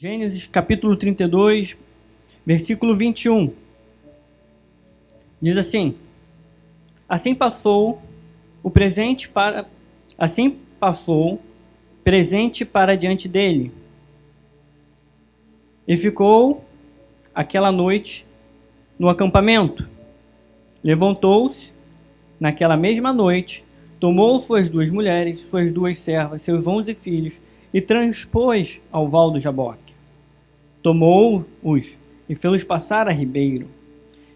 Gênesis capítulo 32, versículo 21. Diz assim: Assim passou presente para diante dele, e ficou aquela noite no acampamento. Levantou-se naquela mesma noite, tomou suas 2 mulheres, suas 2 servas, seus 11 filhos, e transpôs ao val do Jaboque. Tomou-os e fê-los passar a ribeiro.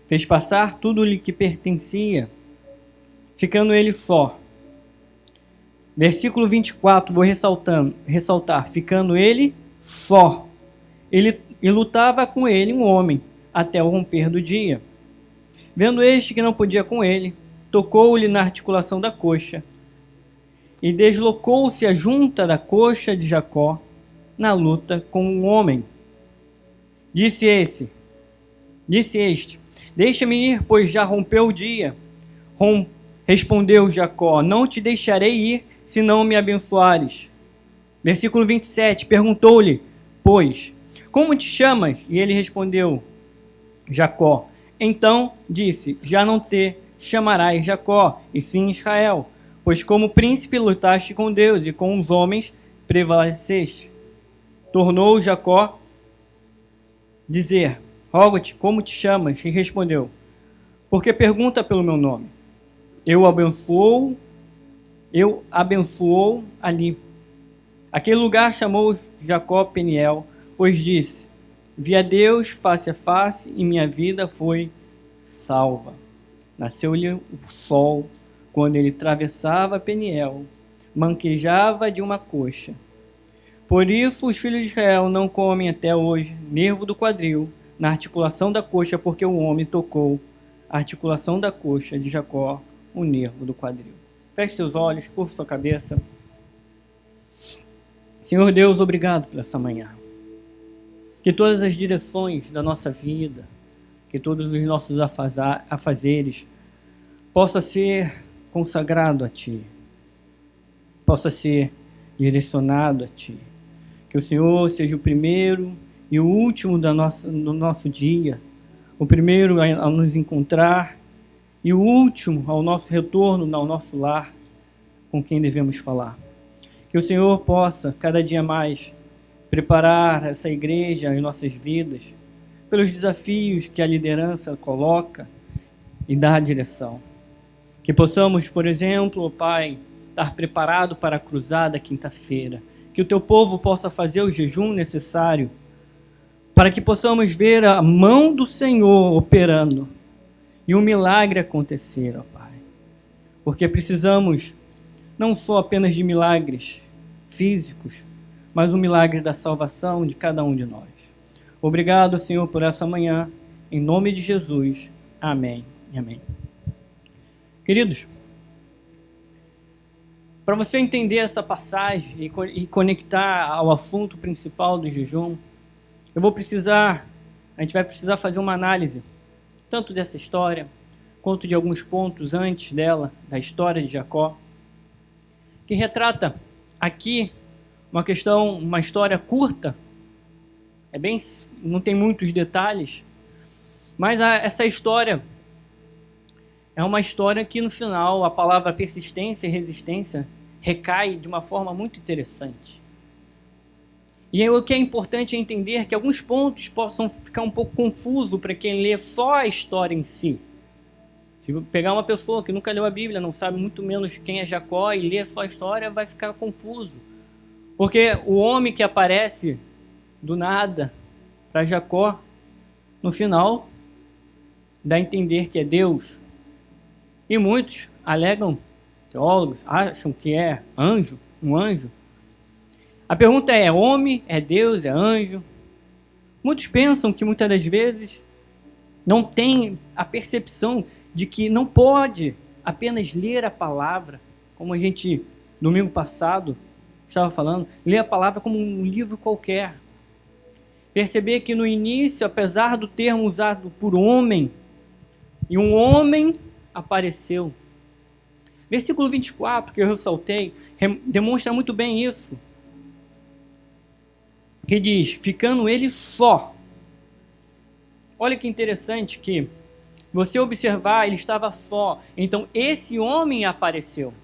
Fez passar tudo-lhe que pertencia, ficando ele só. Versículo 24, vou ressaltar, ficando ele só. E lutava com ele um homem, até o romper do dia. Vendo este que não podia com ele, tocou-lhe na articulação da coxa, e deslocou-se a junta da coxa de Jacó na luta com um homem. Disse este: Deixa-me ir, pois já rompeu o dia. Respondeu Jacó: Não te deixarei ir, se não me abençoares. Versículo 27, perguntou-lhe, pois, como te chamas? E ele respondeu, Jacó. Então disse: Já não te chamarás Jacó, e sim Israel, pois como príncipe lutaste com Deus, e com os homens prevaleceste. Tornou Jacó dizer: Rogo-te, como te chamas? E respondeu: Porque pergunta pelo meu nome. Eu abençoou ali. Aquele lugar chamou Jacó Peniel, pois disse: Vi a Deus face a face, e minha vida foi salva. Nasceu-lhe o sol, quando ele atravessava Peniel, manquejava de uma coxa. Por isso os filhos de Israel não comem até hoje nervo do quadril na articulação da coxa, porque o homem tocou a articulação da coxa de Jacó, o nervo do quadril. Feche seus olhos, curva sua cabeça. Senhor Deus, obrigado por essa manhã. Que todas as direções da nossa vida, que todos os nossos afazeres possa ser consagrado a Ti, possa ser direcionado a Ti. Que o Senhor seja o primeiro e o último do nosso dia, o primeiro a nos encontrar e o último ao nosso retorno ao nosso lar, com quem devemos falar. Que o Senhor possa, cada dia mais, preparar essa igreja em nossas vidas, pelos desafios que a liderança coloca e dá a direção. Que possamos, por exemplo, Pai, estar preparado para a cruzada quinta-feira. Que o Teu povo possa fazer o jejum necessário para que possamos ver a mão do Senhor operando e um milagre acontecer, ó Pai. Porque precisamos não só apenas de milagres físicos, mas um milagre da salvação de cada um de nós. Obrigado, Senhor, por essa manhã. Em nome de Jesus. Amém e amém. Queridos, para você entender essa passagem e conectar ao assunto principal do jejum, a gente vai precisar fazer uma análise, tanto dessa história, quanto de alguns pontos antes dela, da história de Jacó, que retrata aqui uma história curta, não tem muitos detalhes, mas essa história é uma história que no final a palavra persistência e resistência recai de uma forma muito interessante. E o que é importante é entender que alguns pontos possam ficar um pouco confuso para quem lê só a história em si. Se pegar uma pessoa que nunca leu a Bíblia, não sabe muito menos quem é Jacó e lê só a história, vai ficar confuso. Porque o homem que aparece do nada para Jacó, no final, dá a entender que é Deus. E muitos alegam, teólogos, acham que é um anjo. A pergunta é homem, é Deus, é anjo? Muitos pensam que muitas das vezes não tem a percepção de que não pode apenas ler a palavra, como a gente, domingo passado, estava falando, ler a palavra como um livro qualquer. Perceber que no início, apesar do termo usado por homem, e um homem apareceu. Versículo 24, que eu ressaltei, demonstra muito bem isso. que diz, ficando ele só. Olha que interessante que você observar, ele estava só. Então esse homem apareceu.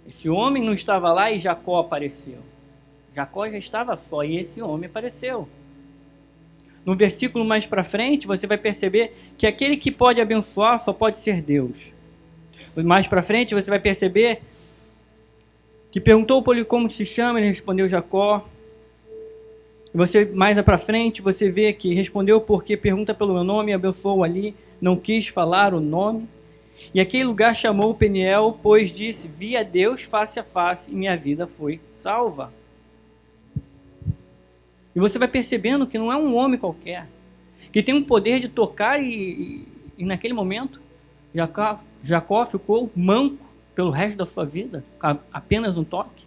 Esse homem não estava lá e Jacó apareceu. Jacó já estava só e esse homem apareceu. No versículo mais para frente, você vai perceber que aquele que pode abençoar só pode ser Deus. Mais para frente, você vai perceber que perguntou para ele como se chama, ele respondeu Jacó. Você mais para frente, você vê que respondeu porque pergunta pelo meu nome, abençoou ali, não quis falar o nome. E aquele lugar chamou Peniel, pois disse, vi a Deus face a face e minha vida foi salva. E você vai percebendo que não é um homem qualquer, que tem um poder de tocar e naquele momento, Jacó ficou manco pelo resto da sua vida, apenas um toque.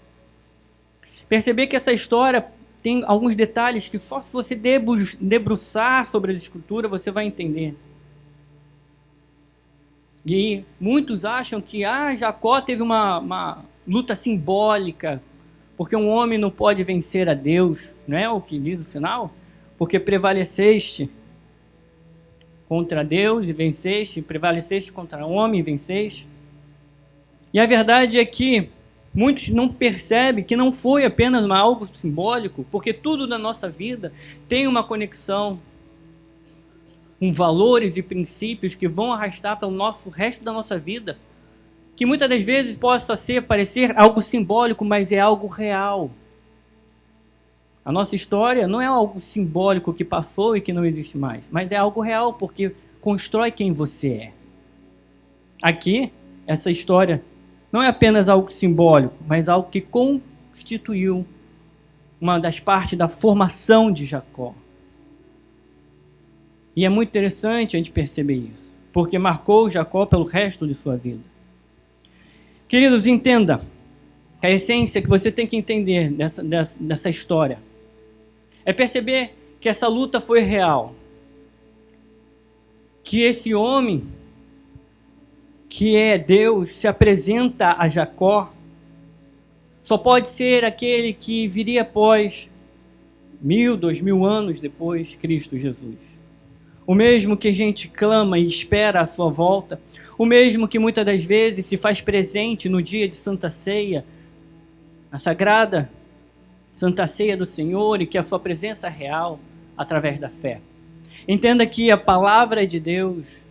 Perceber que essa história tem alguns detalhes que só se você debruçar sobre a escritura você vai entender. E muitos acham que Jacó teve uma luta simbólica, porque um homem não pode vencer a Deus, não é o que diz o final? Porque prevaleceste contra Deus e venceste, prevaleceste contra o homem e venceste. E a verdade é que muitos não percebem que não foi apenas algo simbólico, porque tudo na nossa vida tem uma conexão com valores e princípios que vão arrastar para o resto da nossa vida, que muitas das vezes possa parecer algo simbólico, mas é algo real. A nossa história não é algo simbólico que passou e que não existe mais, mas é algo real, porque constrói quem você é. Aqui, essa história não é apenas algo simbólico, mas algo que constituiu uma das partes da formação de Jacó. E é muito interessante a gente perceber isso, porque marcou Jacó pelo resto de sua vida. Queridos, entenda que a essência que você tem que entender dessa história é perceber que essa luta foi real. Que esse homem, que é Deus, se apresenta a Jacó, só pode ser aquele que viria após 1000, 2000 anos depois, Cristo Jesus. O mesmo que a gente clama e espera a sua volta, o mesmo que muitas das vezes se faz presente no dia de Santa Ceia, a sagrada Santa Ceia do Senhor, e que a sua presença é real através da fé. Entenda que a palavra de Deus,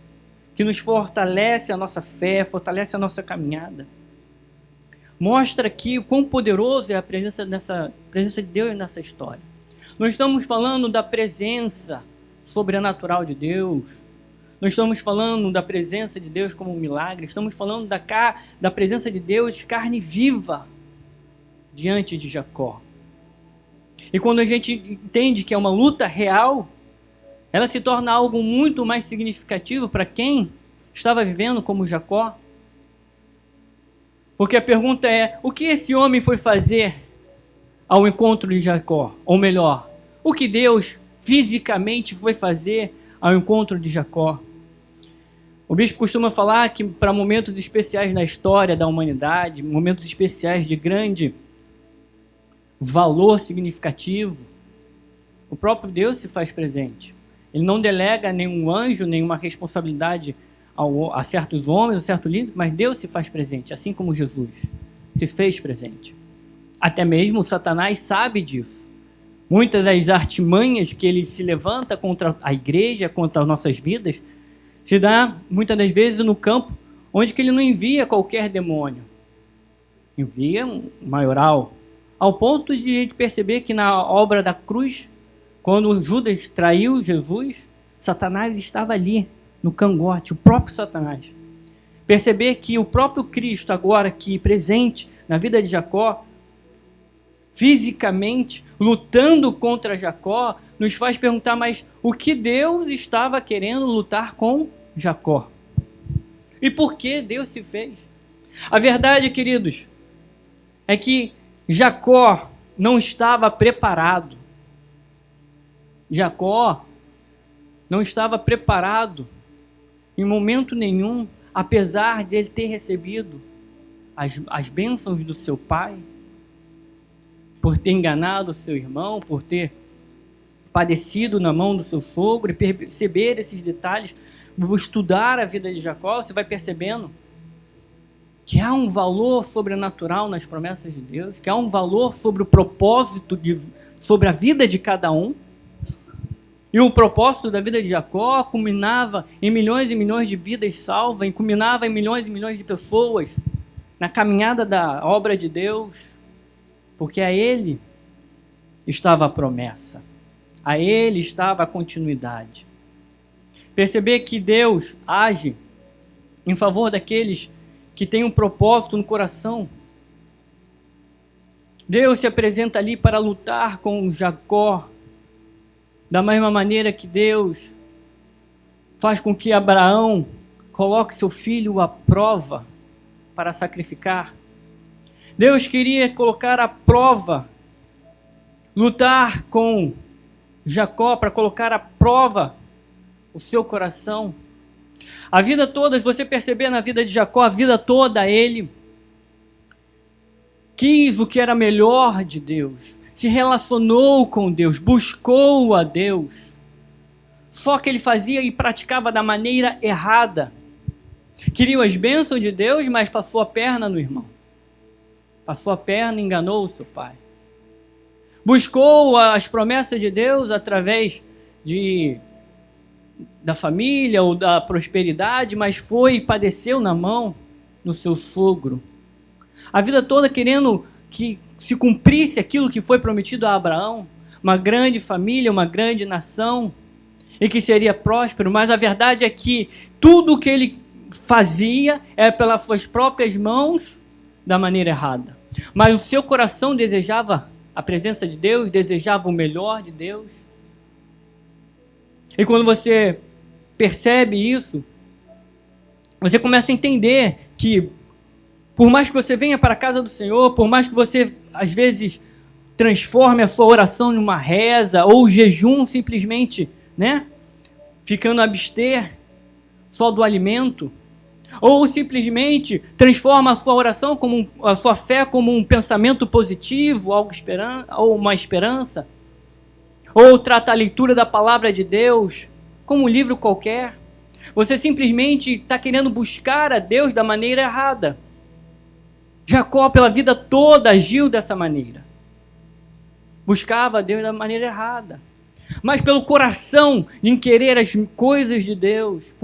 que nos fortalece a nossa fé, fortalece a nossa caminhada, mostra aqui o quão poderoso é a presença de Deus nessa história. Nós estamos falando da presença sobrenatural de Deus, nós estamos falando da presença de Deus como um milagre, estamos falando da presença de Deus carne viva diante de Jacó. E quando a gente entende que é uma luta real, ela se torna algo muito mais significativo para quem estava vivendo como Jacó. Porque a pergunta é, o que esse homem foi fazer ao encontro de Jacó? Ou melhor, o que Deus fisicamente foi fazer ao encontro de Jacó? O bispo costuma falar que para momentos especiais na história da humanidade, momentos especiais de grande valor significativo, o próprio Deus se faz presente. Ele não delega nenhum anjo, nenhuma responsabilidade a certos homens, a certos líderes, mas Deus se faz presente, assim como Jesus se fez presente. Até mesmo o Satanás sabe disso. Muitas das artimanhas que ele se levanta contra a igreja, contra as nossas vidas, se dá muitas das vezes no campo onde que ele não envia qualquer demônio. Envia um maioral, ao ponto de a gente perceber que na obra da cruz, quando Judas traiu Jesus, Satanás estava ali, no cangote, o próprio Satanás. Perceber que o próprio Cristo, agora aqui presente na vida de Jacó, fisicamente, lutando contra Jacó, nos faz perguntar, mas o que Deus estava querendo lutar com Jacó? E por que Deus se fez? A verdade, queridos, é que Jacó não estava preparado. Jacó não estava preparado em momento nenhum, apesar de ele ter recebido as bênçãos do seu pai. por ter enganado o seu irmão, por ter padecido na mão do seu sogro, e perceber esses detalhes, vou estudar a vida de Jacó, você vai percebendo que há um valor sobrenatural nas promessas de Deus, que há um valor sobre o propósito, sobre a vida de cada um. E o propósito da vida de Jacó culminava em milhões e milhões de vidas salvas, culminava em milhões e milhões de pessoas na caminhada da obra de Deus, porque a ele estava a promessa, a ele estava a continuidade. Perceber que Deus age em favor daqueles que têm um propósito no coração. Deus se apresenta ali para lutar com Jacó, da mesma maneira que Deus faz com que Abraão coloque seu filho à prova para sacrificar. Deus queria colocar à prova, lutar com Jacó para colocar à prova o seu coração. A vida toda, se você perceber na vida de Jacó, a vida toda ele quis o que era melhor de Deus, se relacionou com Deus, buscou a Deus. Só que ele fazia e praticava da maneira errada. Queria as bênçãos de Deus, mas passou a perna no irmão. Passou a perna e enganou o seu pai. Buscou as promessas de Deus através da família ou da prosperidade, mas foi e padeceu na mão do seu sogro. A vida toda querendo que se cumprisse aquilo que foi prometido a Abraão, uma grande família, uma grande nação, e que seria próspero, mas a verdade é que tudo o que ele fazia é pelas suas próprias mãos, da maneira errada. Mas o seu coração desejava a presença de Deus, desejava o melhor de Deus. E quando você percebe isso, você começa a entender que, por mais que você venha para a casa do Senhor, por mais que você, às vezes, transforme a sua oração numa reza, ou jejum simplesmente, né, ficando a abster só do alimento, ou simplesmente transforma a sua oração, a sua fé como um pensamento positivo, ou uma esperança, ou trata a leitura da palavra de Deus como um livro qualquer. Você simplesmente está querendo buscar a Deus da maneira errada. Jacó, pela vida toda, agiu dessa maneira. Buscava a Deus da maneira errada. Mas pelo coração, em querer as coisas de Deus,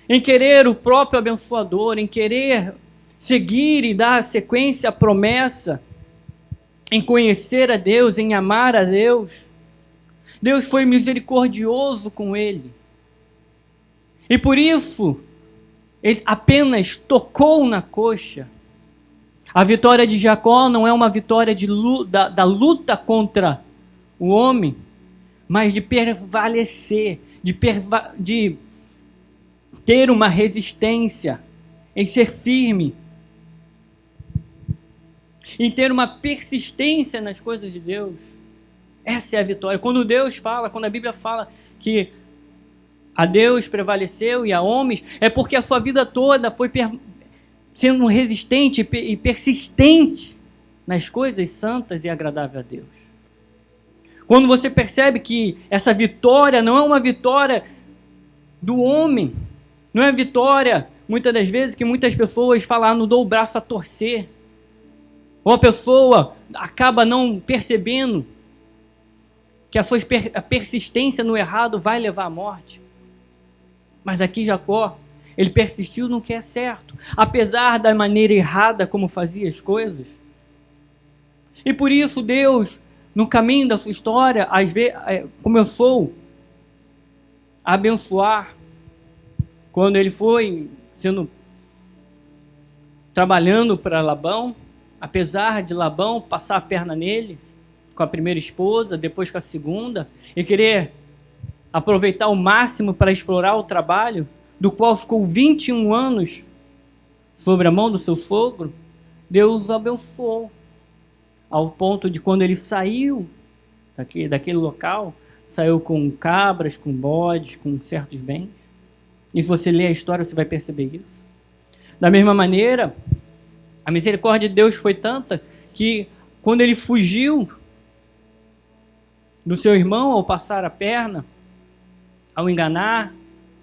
em querer o próprio abençoador, em querer seguir e dar sequência à promessa, em conhecer a Deus, em amar a Deus, Deus foi misericordioso com ele. E por isso, ele apenas tocou na coxa. A vitória de Jacó não é uma vitória da luta contra o homem, mas de prevalecer, de ter uma resistência, em ser firme, em ter uma persistência nas coisas de Deus. Essa é a vitória. Quando Deus fala, quando a Bíblia fala que a Deus prevaleceu e a homens, é porque a sua vida toda foi sendo resistente e persistente nas coisas santas e agradáveis a Deus. Quando você percebe que essa vitória não é uma vitória do homem, não é vitória, muitas das vezes, que muitas pessoas falam, não dou o braço a torcer. Ou a pessoa acaba não percebendo que a persistência no errado vai levar à morte. Mas aqui Jacó, ele persistiu no que é certo, apesar da maneira errada como fazia as coisas. E por isso Deus, no caminho da sua história, às vezes, começou a abençoar. Quando ele foi trabalhando para Labão, apesar de Labão passar a perna nele, com a primeira esposa, depois com a segunda, e querer aproveitar o máximo para explorar o trabalho, do qual ficou 21 anos sobre a mão do seu sogro, Deus o abençoou, ao ponto de quando ele saiu daquele local, saiu com cabras, com bodes, com certos bens. E se você ler a história, você vai perceber isso. Da mesma maneira, a misericórdia de Deus foi tanta que quando ele fugiu do seu irmão ao passar a perna, ao enganar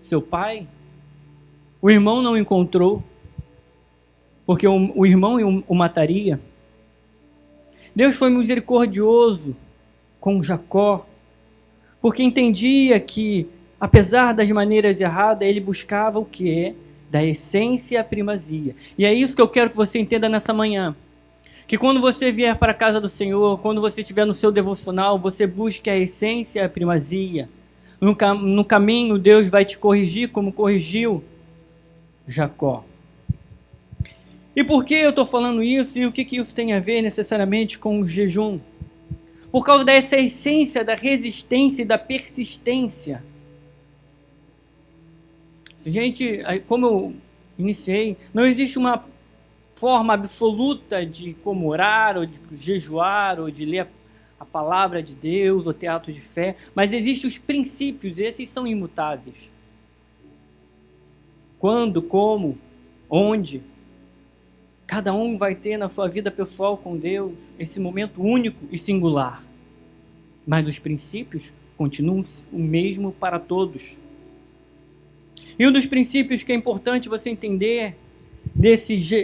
seu pai. O irmão não encontrou, porque o irmão o mataria. Deus foi misericordioso com Jacó, porque entendia que, apesar das maneiras erradas, ele buscava o que? Da essência e a primazia. E é isso que eu quero que você entenda nessa manhã. Que quando você vier para a casa do Senhor, quando você estiver no seu devocional, você busque a essência e a primazia. No caminho, Deus vai te corrigir como corrigiu Jacó. E por que eu estou falando isso? E o que isso tem a ver necessariamente com o jejum? Por causa dessa essência da resistência e da persistência. Gente, como eu iniciei, não existe uma forma absoluta de como orar, ou de jejuar, ou de ler a palavra de Deus, ou ter ato de fé, mas existem os princípios, esses são imutáveis. Quando, como, onde, cada um vai ter na sua vida pessoal com Deus esse momento único e singular. Mas os princípios continuam o mesmo para todos. E um dos princípios que é importante você entender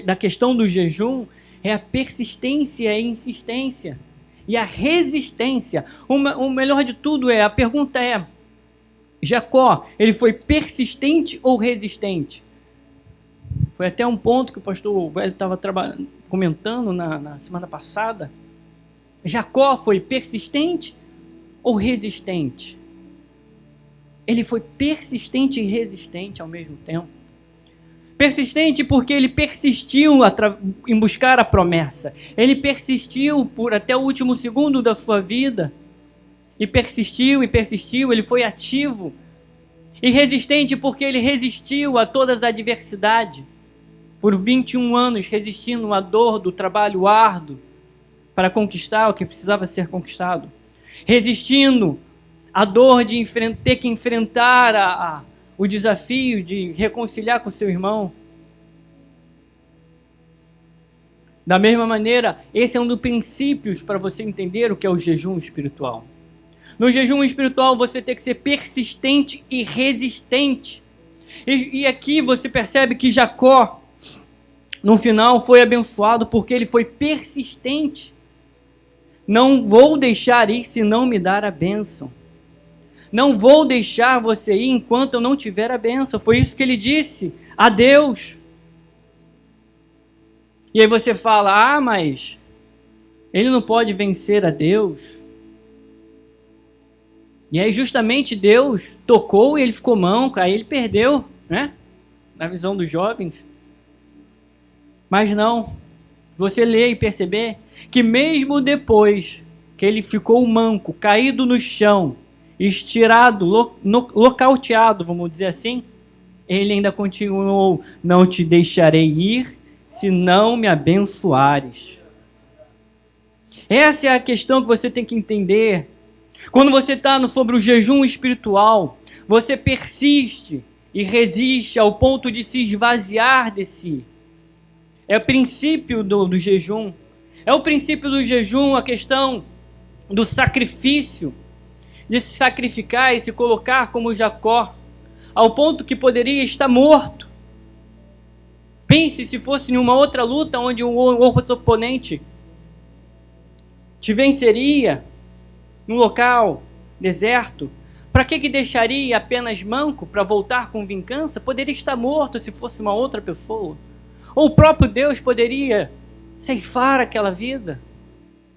da questão do jejum é a persistência e a insistência. E a resistência. O melhor de tudo a pergunta é, Jacó, ele foi persistente ou resistente? Foi até um ponto que o pastor Velho estava comentando na semana passada. Jacó foi persistente ou resistente? Ele foi persistente e resistente ao mesmo tempo. Persistente porque ele persistiu em buscar a promessa. Ele persistiu por até o último segundo da sua vida. E persistiu, ele foi ativo. E resistente porque ele resistiu a todas as adversidades. Por 21 anos resistindo à dor do trabalho árduo para conquistar o que precisava ser conquistado. Resistindo à dor de ter que enfrentar o desafio de reconciliar com seu irmão. Da mesma maneira, esse é um dos princípios para você entender o que é o jejum espiritual. No jejum espiritual você tem que ser persistente e resistente. E aqui você percebe que Jacó, no final, foi abençoado porque ele foi persistente. Não vou deixar ir se não me dar a bênção. Não vou deixar você ir enquanto eu não tiver a bênção. Foi isso que ele disse a Deus. E aí você fala, mas ele não pode vencer a Deus. E aí justamente Deus tocou e ele ficou manco, aí ele perdeu, né? Na visão dos jovens. Mas não. Você lê e perceber que mesmo depois que ele ficou manco, caído no chão, estirado, nocauteado, vamos dizer assim, ele ainda continuou, não te deixarei ir, se não me abençoares. Essa é a questão que você tem que entender. Quando você está sobre o jejum espiritual, você persiste e resiste ao ponto de se esvaziar de si. É o princípio do jejum. É o princípio do jejum a questão do sacrifício, de se sacrificar e se colocar como Jacó, ao ponto que poderia estar morto. Pense se fosse em uma outra luta onde um outro oponente te venceria num local deserto. Para que deixaria apenas manco para voltar com vingança? Poderia estar morto se fosse uma outra pessoa. Ou o próprio Deus poderia ceifar aquela vida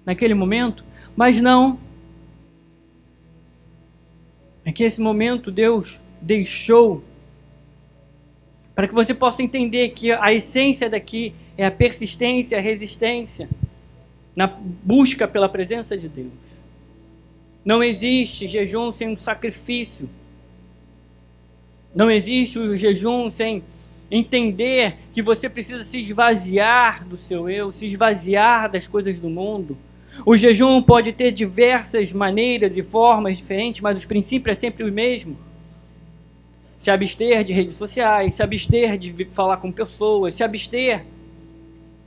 naquele momento, mas não. Naquele momento Deus deixou para que você possa entender que a essência daqui é a persistência, a resistência na busca pela presença de Deus. Não existe jejum sem um sacrifício. Não existe o jejum sem entender que você precisa se esvaziar do seu eu, se esvaziar das coisas do mundo. O jejum pode ter diversas maneiras e formas diferentes, mas o princípio é sempre o mesmo. Se abster de redes sociais, se abster de falar com pessoas, se abster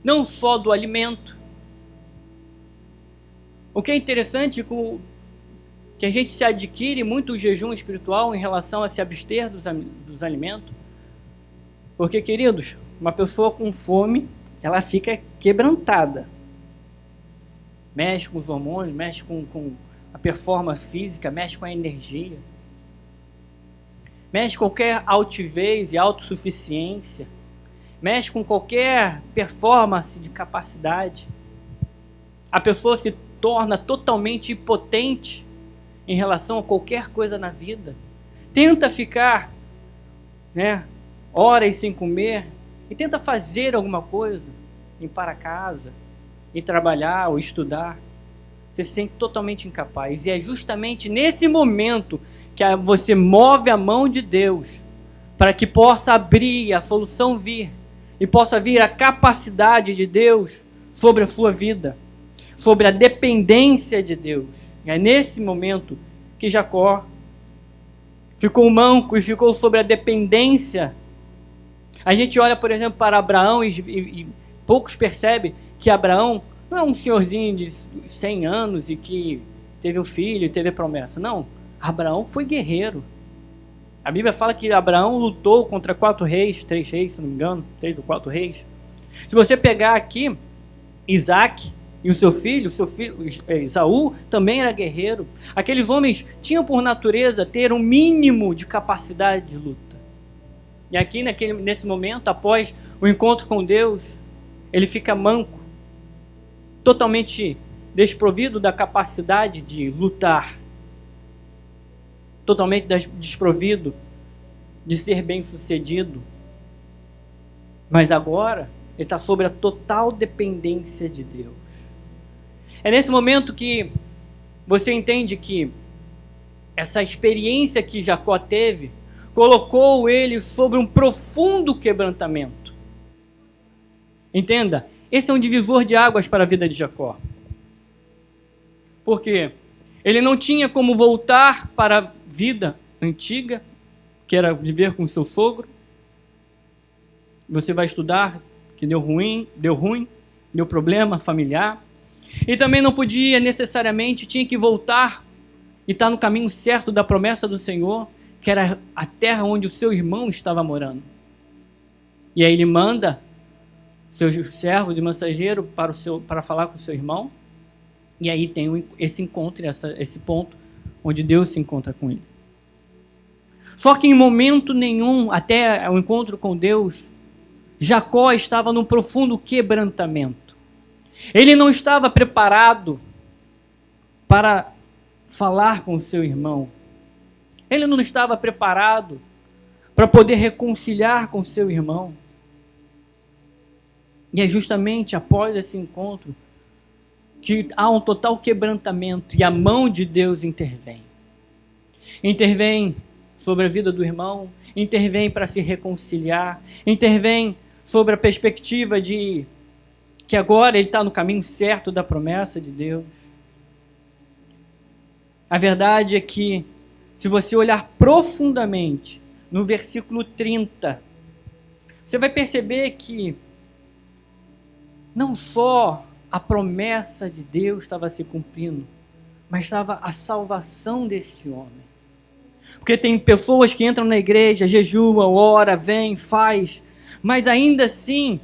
não só do alimento. O que é interessante, que a gente se adquire muito o jejum espiritual em relação a se abster dos alimentos. Porque, queridos, uma pessoa com fome, ela fica quebrantada. Mexe com os hormônios, mexe com a performance física, mexe com a energia. Mexe com qualquer altivez e autossuficiência. Mexe com qualquer performance de capacidade. A pessoa se torna totalmente impotente em relação a qualquer coisa na vida. Tenta ficar, horas sem comer e tenta fazer alguma coisa, ir para casa, ir trabalhar ou estudar. Você se sente totalmente incapaz. E é justamente nesse momento que você move a mão de Deus para que possa abrir, a solução vir, e possa vir a capacidade de Deus sobre a sua vida, sobre a dependência de Deus. E é nesse momento que Jacó ficou manco e ficou sobre a dependência. A gente olha, por exemplo, para Abraão e poucos percebem que Abraão não é um senhorzinho de 100 anos e que teve um filho e teve promessa. Não, Abraão foi guerreiro. A Bíblia fala que Abraão lutou contra 3 reis, se não me engano, 3 ou 4 reis. Se você pegar aqui, Isaac e o seu filho Esaú também era guerreiro. Aqueles homens tinham por natureza ter um mínimo de capacidade de luta. E aqui nesse momento, após o encontro com Deus, ele fica manco, totalmente desprovido da capacidade de lutar, totalmente desprovido de ser bem-sucedido. Mas agora ele está sobre a total dependência de Deus. É nesse momento que você entende que essa experiência que Jacó teve colocou ele sobre um profundo quebrantamento. Entenda, esse é um divisor de águas para a vida de Jacó. Por quê? Ele não tinha como voltar para a vida antiga, que era viver com seu sogro. Você vai estudar que deu ruim, deu problema familiar. E também não podia necessariamente, tinha que voltar e estar no caminho certo da promessa do Senhor, que era a terra onde o seu irmão estava morando. E aí ele manda seus servos de mensageiro para falar com o seu irmão. E aí tem esse encontro, esse ponto onde Deus se encontra com ele. Só que em momento nenhum, até o encontro com Deus, Jacó estava num profundo quebrantamento. Ele não estava preparado para falar com o seu irmão. Ele não estava preparado para poder reconciliar com o seu irmão. E é justamente após esse encontro que há um total quebrantamento e a mão de Deus intervém. Intervém sobre a vida do irmão, intervém para se reconciliar, intervém sobre a perspectiva de que agora ele está no caminho certo da promessa de Deus. A verdade é que, se você olhar profundamente no versículo 30, você vai perceber que não só a promessa de Deus estava se cumprindo, mas estava a salvação deste homem. Porque tem pessoas que entram na igreja, jejuam, ora, vem, faz, mas ainda assim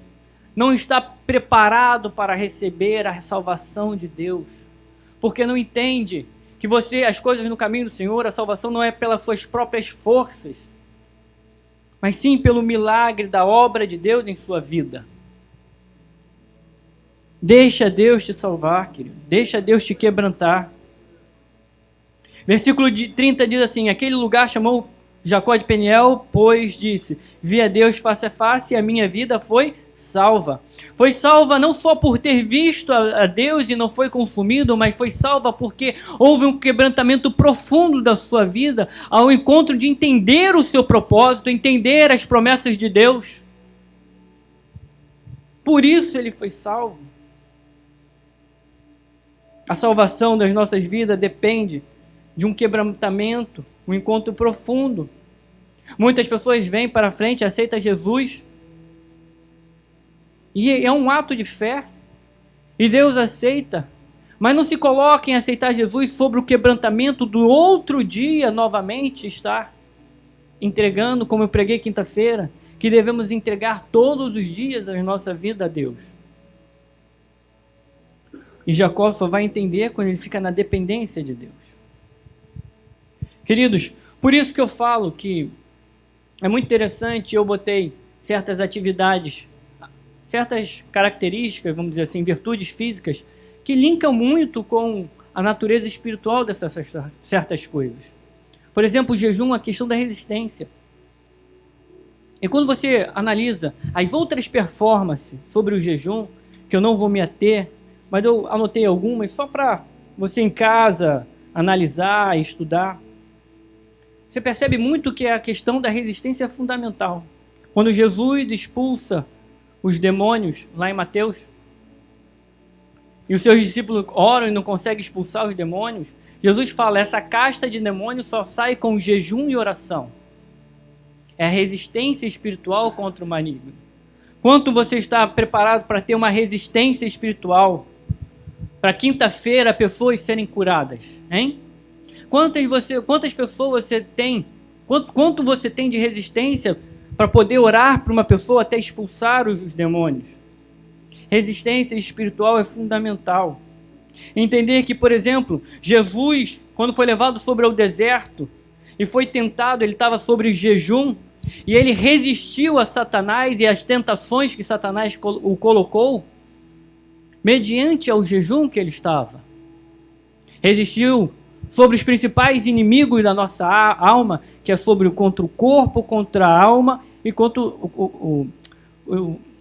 não está preparado para receber a salvação de Deus, porque não entende que as coisas no caminho do Senhor, a salvação não é pelas suas próprias forças, mas sim pelo milagre da obra de Deus em sua vida. Deixa Deus te salvar, querido. Deixa Deus te quebrantar. Versículo 30 diz assim: aquele lugar chamou Jacó de Peniel, pois disse: vi a Deus face a face e a minha vida foi salva. Foi salva não só por ter visto a Deus e não foi consumido, mas foi salva porque houve um quebrantamento profundo da sua vida ao encontro de entender o seu propósito, entender as promessas de Deus. Por isso ele foi salvo. A salvação das nossas vidas depende de um quebrantamento, um encontro profundo. Muitas pessoas vêm para frente, aceitam Jesus, e é um ato de fé, e Deus aceita, Mas não se coloque em aceitar Jesus sobre o quebrantamento do outro dia novamente estar entregando, como eu preguei quinta-feira, que devemos entregar todos os dias da nossa vida a Deus. E Jacó só vai entender quando ele fica na dependência de Deus. Queridos, por isso que eu falo que é muito interessante, eu botei certas atividades, certas características, vamos dizer assim, virtudes físicas, que linkam muito com a natureza espiritual dessas certas coisas. Por exemplo, o jejum, a questão da resistência. E quando você analisa as outras performances sobre o jejum, que eu não vou me ater, mas eu anotei algumas só para você em casa analisar e estudar. Você percebe muito que a questão da resistência é fundamental. Quando Jesus expulsa os demônios lá em Mateus, e os seus discípulos oram e não conseguem expulsar os demônios, Jesus fala, essa casta de demônios só sai com jejum e oração. É a resistência espiritual contra o maligno. Quanto você está preparado para ter uma resistência espiritual? Para quinta-feira pessoas serem curadas, hein? Quantas pessoas você tem? Quanto você tem de resistência para poder orar para uma pessoa até expulsar os demônios? Resistência espiritual é fundamental. Entender que, por exemplo, Jesus, quando foi levado sobre o deserto e foi tentado, ele estava sobre jejum, e ele resistiu a Satanás e às tentações que Satanás o colocou, mediante ao jejum que ele estava. Resistiu sobre os principais inimigos da nossa alma, que é contra o corpo, contra a alma e contra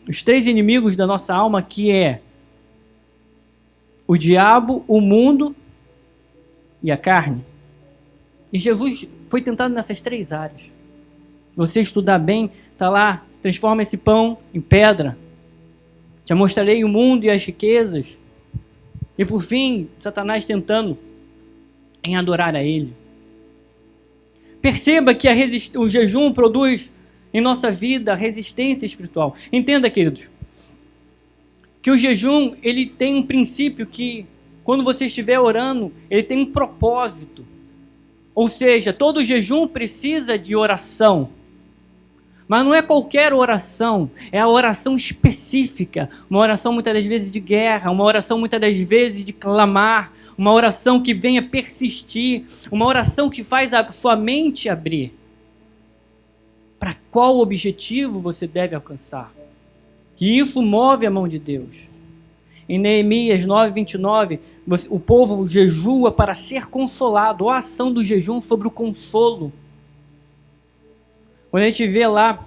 os três inimigos da nossa alma, que é o diabo, o mundo e a carne. E Jesus foi tentado nessas três áreas. Você estudar bem, está lá, transforma esse pão em pedra. Te mostrarei o mundo e as riquezas. E por fim, Satanás tentando em adorar a ele. Perceba que o jejum produz em nossa vida resistência espiritual. Entenda, queridos, que o jejum, ele tem um princípio que, quando você estiver orando, ele tem um propósito. Ou seja, todo jejum precisa de oração. Mas não é qualquer oração, é a oração específica. Uma oração muitas das vezes de guerra, uma oração muitas das vezes de clamar, uma oração que venha persistir, uma oração que faz a sua mente abrir. Para qual objetivo você deve alcançar? Que isso move a mão de Deus. Em Neemias 9:29, o povo jejua para ser consolado. Olha a ação do jejum sobre o consolo. Quando a gente vê lá,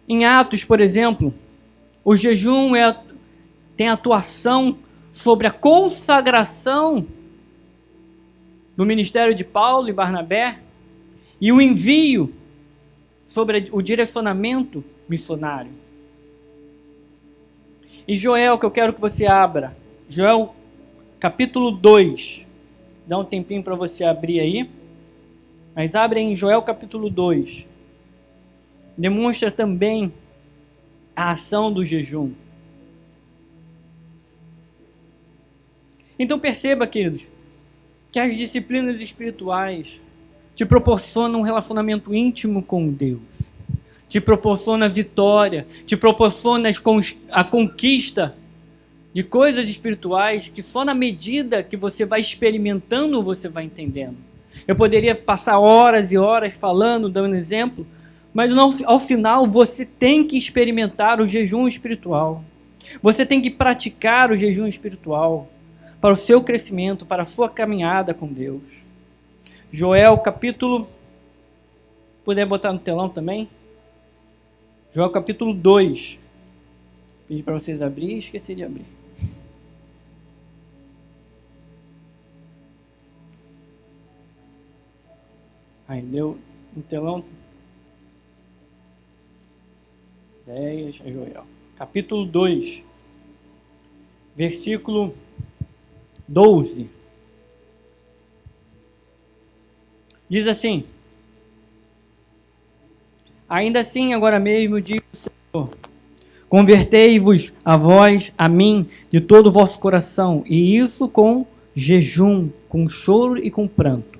em Atos, por exemplo, o jejum tem atuação sobre a consagração do ministério de Paulo e Barnabé e o envio sobre o direcionamento missionário. E Joel, que eu quero que você abra, Joel capítulo 2, dá um tempinho para você abrir aí, mas abre em Joel capítulo 2, demonstra também a ação do jejum. Então perceba, queridos, que as disciplinas espirituais te proporcionam um relacionamento íntimo com Deus, te proporciona vitória, te proporciona a conquista de coisas espirituais que só na medida que você vai experimentando você vai entendendo. Eu poderia passar horas e horas falando, dando exemplo, mas ao final você tem que experimentar o jejum espiritual. Você tem que praticar o jejum espiritual para o seu crescimento, para a sua caminhada com Deus. Joel capítulo, puder botar no telão também? Joel capítulo 2. Pedi para vocês abrir, esqueci de abrir. Aí deu no telão 10, Joel. Capítulo 2, versículo 12. Diz assim: ainda assim, agora mesmo, diz o Senhor, Convertei-vos a vós, a mim, de todo o vosso coração, e isso com jejum, com choro e com pranto.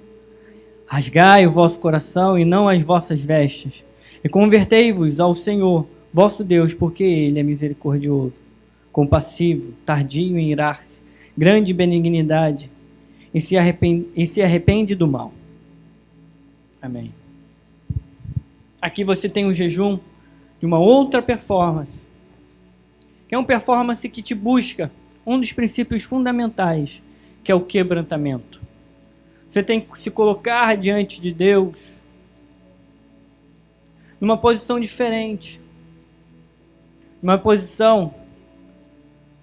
Rasgai o vosso coração e não as vossas vestes, e convertei-vos ao Senhor, vosso Deus, porque Ele é misericordioso, compassivo, tardio em irar-se, grande benignidade, e se arrepende do mal. Amém. Aqui você tem um jejum de uma outra performance, que é uma performance que te busca um dos princípios fundamentais, que é o quebrantamento. Você tem que se colocar diante de Deus numa posição diferente, numa posição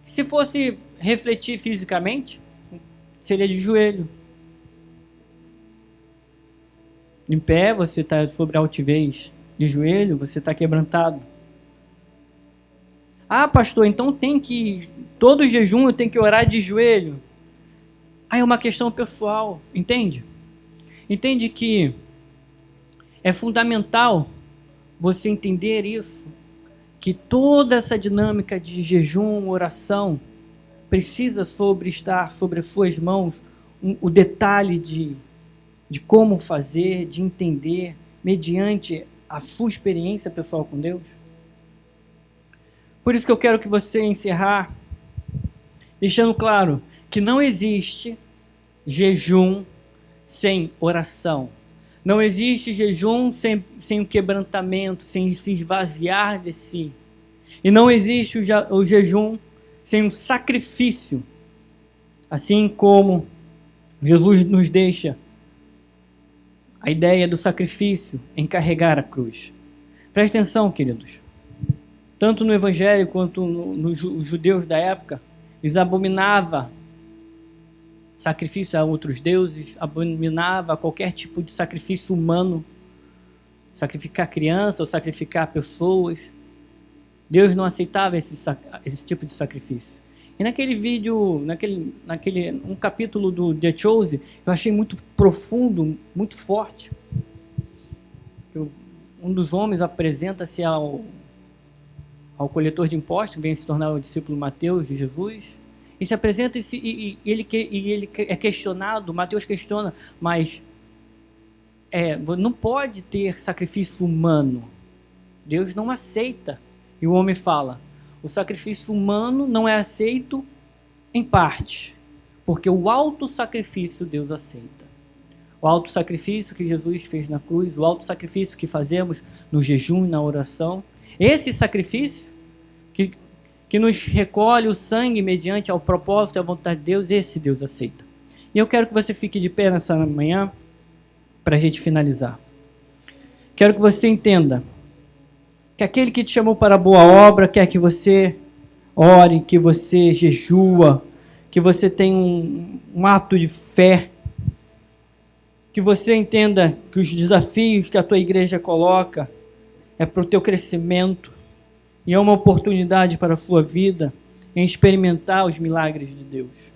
que, se fosse refletir fisicamente, seria de joelho. Em pé, você está sobre a altivez. De joelho, você está quebrantado. Ah, pastor, então todo jejum eu tenho que orar de joelho. Ah, é uma questão pessoal, entende? Entende que é fundamental você entender isso, que toda essa dinâmica de jejum, oração, precisa estar sobre as suas mãos o detalhe de como fazer, de entender, mediante a sua experiência pessoal com Deus. Por isso que eu quero que você encerrar deixando claro que não existe jejum sem oração. Não existe jejum sem o quebrantamento, sem se esvaziar de si. E não existe o jejum sem um sacrifício. Assim como Jesus nos deixa a ideia do sacrifício em carregar a cruz. Preste atenção, queridos. Tanto no Evangelho quanto nos judeus da época, eles abominavam sacrifício a outros deuses, abominava qualquer tipo de sacrifício humano, sacrificar criança ou sacrificar pessoas. Deus não aceitava esse tipo de sacrifício. E naquele vídeo, um capítulo do The Chosen, eu achei muito profundo, muito forte. Um dos homens apresenta-se ao coletor de impostos, vem se tornar o discípulo Mateus de Jesus, e se apresenta e ele é questionado. Mateus questiona, mas não pode ter sacrifício humano. Deus não aceita. E o homem fala, o sacrifício humano não é aceito em parte, porque o auto-sacrifício Deus aceita. O auto-sacrifício que Jesus fez na cruz, o auto-sacrifício que fazemos no jejum e na oração, esse sacrifício que nos recolhe o sangue mediante ao propósito e à vontade de Deus, esse Deus aceita. E eu quero que você fique de pé nessa manhã para a gente finalizar. Quero que você entenda que aquele que te chamou para a boa obra quer que você ore, que você jejua, que você tenha um ato de fé, que você entenda que os desafios que a tua igreja coloca é para o teu crescimento e é uma oportunidade para a sua vida em experimentar os milagres de Deus.